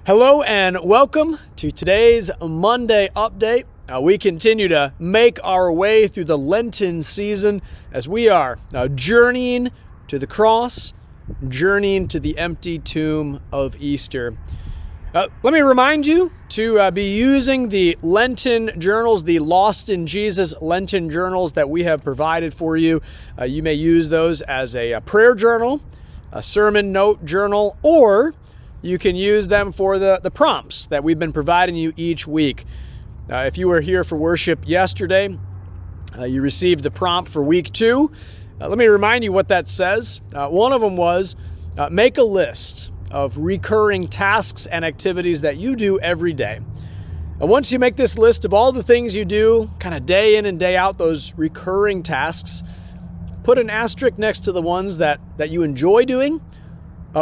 Hello and welcome to today's Monday update. We continue to make our way through the Lenten season as we are journeying to the cross, journeying to the empty tomb of Easter. Let me remind you to be using the Lenten journals, the Lost in Jesus Lenten journals that we have provided for you. You may use those as a prayer journal, a sermon note journal, or you can use them for the prompts that we've been providing you each week. If you were here for worship yesterday, you received the prompt for week 2. Let me remind you what that says. One of them was, make a list of recurring tasks and activities that you do every day. And once you make this list of all the things you do, kind of day in and day out, those recurring tasks, put an asterisk next to the ones that you enjoy doing.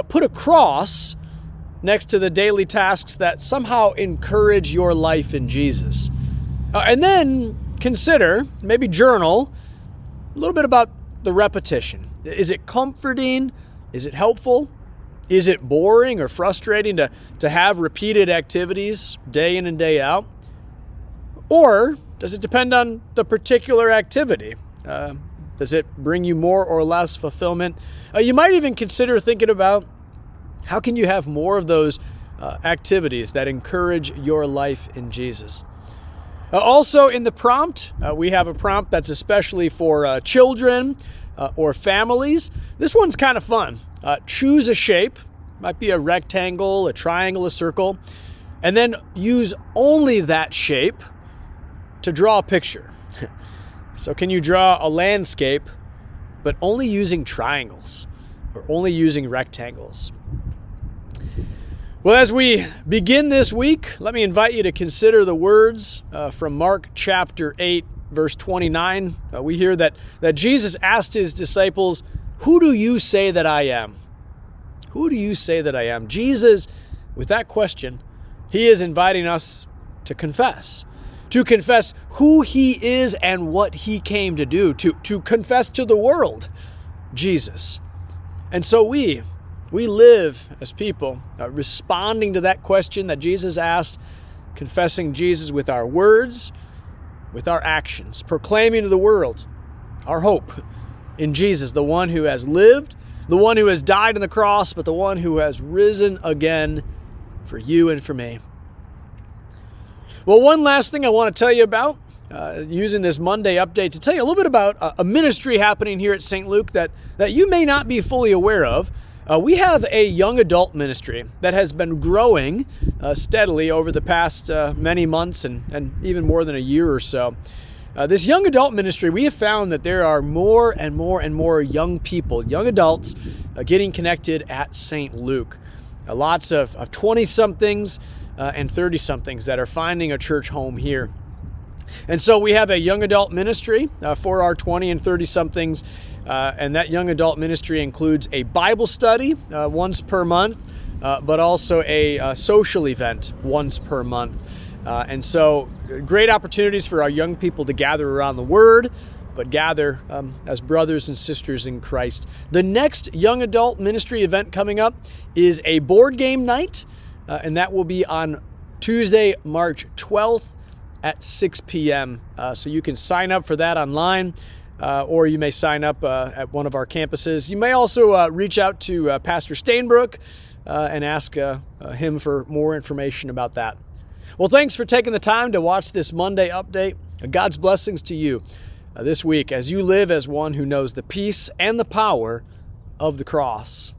Put a cross next to the daily tasks that somehow encourage your life in Jesus. And then consider, maybe journal, a little bit about the repetition. Is it comforting? Is it helpful? Is it boring or frustrating to have repeated activities day in and day out? Or does it depend on the particular activity? Does it bring you more or less fulfillment? You might even consider thinking about, how can you have more of those activities that encourage your life in Jesus? Also in the prompt, we have a prompt that's especially for children or families. This one's kind of fun. Choose a shape, might be a rectangle, a triangle, a circle, and then use only that shape to draw a picture. So can you draw a landscape, but only using triangles or only using rectangles? Well, as we begin this week, let me invite you to consider the words from Mark chapter 8, verse 29. We hear that Jesus asked his disciples, "Who do you say that I am?" Who do you say that I am? Jesus, with that question, he is inviting us to confess who he is and what he came to do, to confess to the world Jesus. And so we live as people responding to that question that Jesus asked, confessing Jesus with our words, with our actions, proclaiming to the world our hope in Jesus, the one who has lived, the one who has died on the cross, but the one who has risen again for you and for me. Well, one last thing I want to tell you about, using this Monday update to tell you a little bit about a ministry happening here at St. Luke that you may not be fully aware of. We have a young adult ministry that has been growing steadily over the past many months and even more than a year or so. This young adult ministry, we have found that there are more and more and more young people, young adults, getting connected at St. Luke. Lots of 20-somethings and 30-somethings that are finding a church home here. And so we have a young adult ministry for our 20 and 30-somethings, and that young adult ministry includes a Bible study once per month, but also a social event once per month. And so great opportunities for our young people to gather around the Word, but gather as brothers and sisters in Christ. The next young adult ministry event coming up is a board game night, and that will be on Tuesday, March 12th at 6 p.m. So you can sign up for that online, or you may sign up at one of our campuses. You may also reach out to Pastor Stainbrook and ask him for more information about that. Well, thanks for taking the time to watch this Monday update. God's blessings to you this week as you live as one who knows the peace and the power of the cross.